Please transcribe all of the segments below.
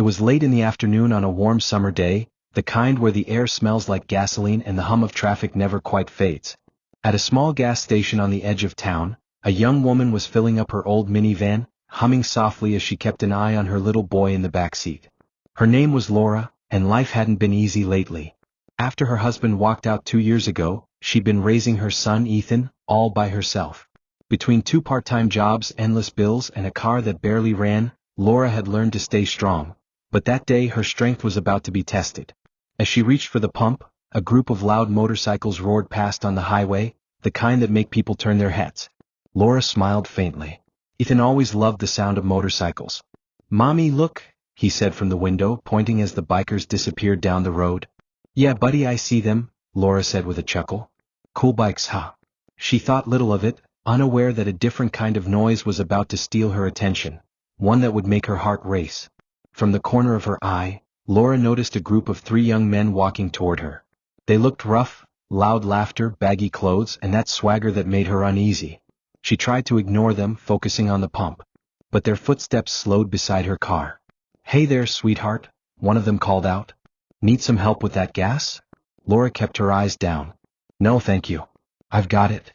It was late in the afternoon on a warm summer day, the kind where the air smells like gasoline and the hum of traffic never quite fades. At a small gas station on the edge of town, a young woman was filling up her old minivan, humming softly as she kept an eye on her little boy in the back seat. Her name was Laura, and life hadn't been easy lately. After her husband walked out 2 years ago, she'd been raising her son Ethan, all by herself. Between 2 part-time jobs, endless bills, and a car that barely ran, Laura had learned to stay strong. But that day her strength was about to be tested. As she reached for the pump, a group of loud motorcycles roared past on the highway, the kind that make people turn their heads. Laura smiled faintly. Ethan always loved the sound of motorcycles. "Mommy, look," he said from the window, pointing as the bikers disappeared down the road. "Yeah, buddy, I see them," Laura said with a chuckle. "Cool bikes, huh?" She thought little of it, unaware that a different kind of noise was about to steal her attention, one that would make her heart race. From the corner of her eye, Laura noticed a group of 3 young men walking toward her. They looked rough, loud laughter, baggy clothes, and that swagger that made her uneasy. She tried to ignore them, focusing on the pump. But their footsteps slowed beside her car. "Hey there, sweetheart," one of them called out. "Need some help with that gas?" Laura kept her eyes down. "No thank you. I've got it."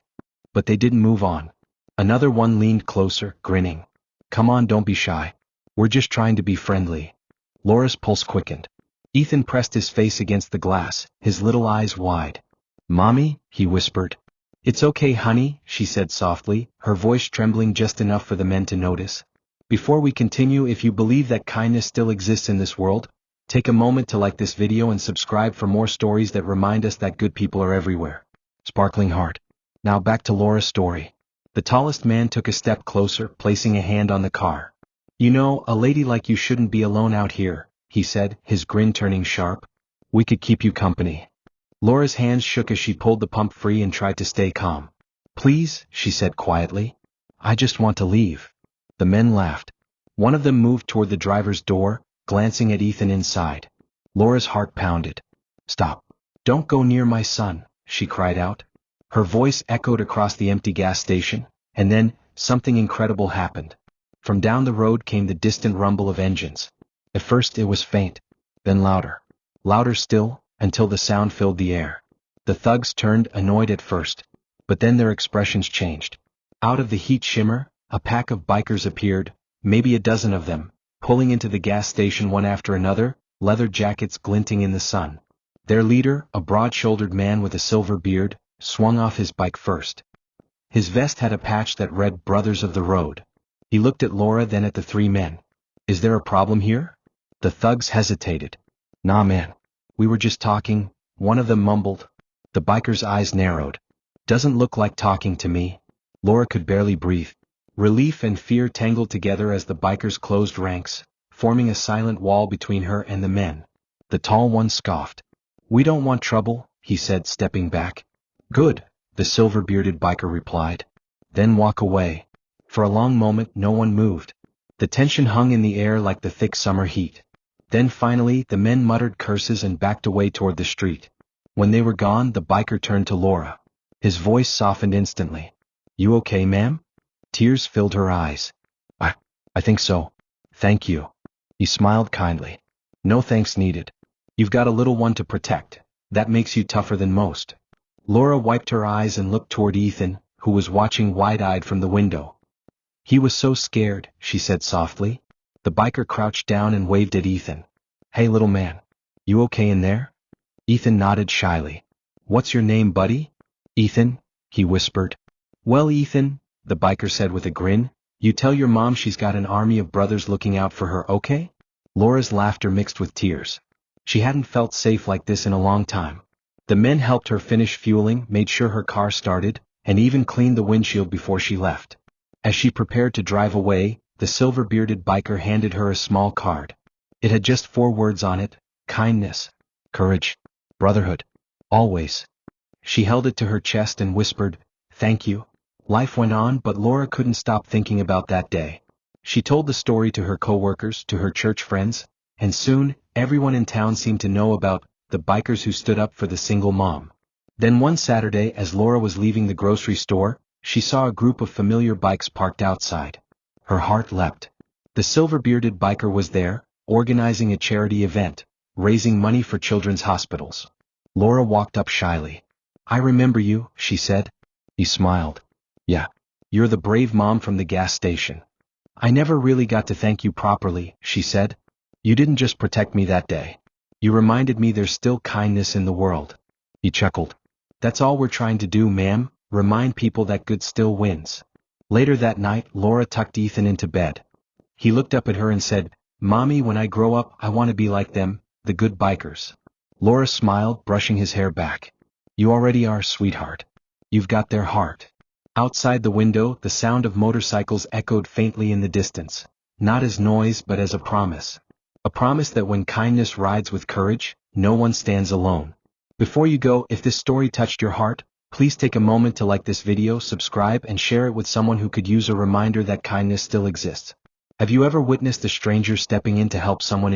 But they didn't move on. Another one leaned closer, grinning. "Come on, don't be shy. We're just trying to be friendly." Laura's pulse quickened. Ethan pressed his face against the glass, his little eyes wide. "Mommy," he whispered. "It's okay, honey," she said softly, her voice trembling just enough for the men to notice. Before we continue, if you believe that kindness still exists in this world, take a moment to like this video and subscribe for more stories that remind us that good people are everywhere. Sparkling heart. Now back to Laura's story. The tallest man took a step closer, placing a hand on the car. "You know, a lady like you shouldn't be alone out here," he said, his grin turning sharp. "We could keep you company." Laura's hands shook as she pulled the pump free and tried to stay calm. "Please," she said quietly. "I just want to leave." The men laughed. One of them moved toward the driver's door, glancing at Ethan inside. Laura's heart pounded. "Stop. Don't go near my son," she cried out. Her voice echoed across the empty gas station, and then, something incredible happened. From down the road came the distant rumble of engines. At first it was faint, then louder. Louder still, until the sound filled the air. The thugs turned, annoyed at first. But then their expressions changed. Out of the heat shimmer, a pack of bikers appeared, maybe a dozen of them, pulling into the gas station one after another, leather jackets glinting in the sun. Their leader, a broad-shouldered man with a silver beard, swung off his bike first. His vest had a patch that read "Brothers of the Road." He looked at Laura, then at the 3 men. "Is there a problem here?" The thugs hesitated. "Nah man. We were just talking," one of them mumbled. The biker's eyes narrowed. "Doesn't look like talking to me." Laura could barely breathe. Relief and fear tangled together as the bikers closed ranks, forming a silent wall between her and the men. The tall one scoffed. "We don't want trouble," he said, stepping back. "Good," the silver-bearded biker replied. "Then walk away." For a long moment no one moved. The tension hung in the air like the thick summer heat. Then finally the men muttered curses and backed away toward the street. When they were gone, the biker turned to Laura. His voice softened instantly. "You okay, ma'am?" Tears filled her eyes. I think so. Thank you." He smiled kindly. "No thanks needed. You've got a little one to protect. That makes you tougher than most." Laura wiped her eyes and looked toward Ethan, who was watching wide-eyed from the window. "He was so scared," she said softly. The biker crouched down and waved at Ethan. "Hey little man. You okay in there?" Ethan nodded shyly. "What's your name, buddy?" "Ethan," he whispered. "Well, Ethan," the biker said with a grin, "you tell your mom she's got an army of brothers looking out for her, okay?" Laura's laughter mixed with tears. She hadn't felt safe like this in a long time. The men helped her finish fueling, made sure her car started, and even cleaned the windshield before she left. As she prepared to drive away, the silver-bearded biker handed her a small card. It had just 4 words on it: kindness, courage, brotherhood, always. She held it to her chest and whispered, "Thank you." Life went on, but Laura couldn't stop thinking about that day. She told the story to her coworkers, to her church friends, and soon, everyone in town seemed to know about the bikers who stood up for the single mom. Then one Saturday, as Laura was leaving the grocery store, she saw a group of familiar bikes parked outside. Her heart leapt. The silver-bearded biker was there, organizing a charity event, raising money for children's hospitals. Laura walked up shyly. I remember you, she said. He smiled. Yeah. You're the brave mom from the gas station. I never really got to thank you properly, she said. You didn't just protect me that day. You reminded me there's still kindness in the world. He chuckled. That's all we're trying to do, ma'am, remind people that good still wins. Later that night, Laura tucked Ethan into bed. He looked up at her and said, Mommy, when I grow up, I want to be like them, the good bikers. Laura smiled, brushing his hair back. You already are, sweetheart. You've got their heart. Outside the window, the sound of motorcycles echoed faintly in the distance, not as noise but as a promise. A promise that when kindness rides with courage, no one stands alone. Before you go, if this story touched your heart, please take a moment to like this video, subscribe, and share it with someone who could use a reminder that kindness still exists. Have you ever witnessed a stranger stepping in to help someone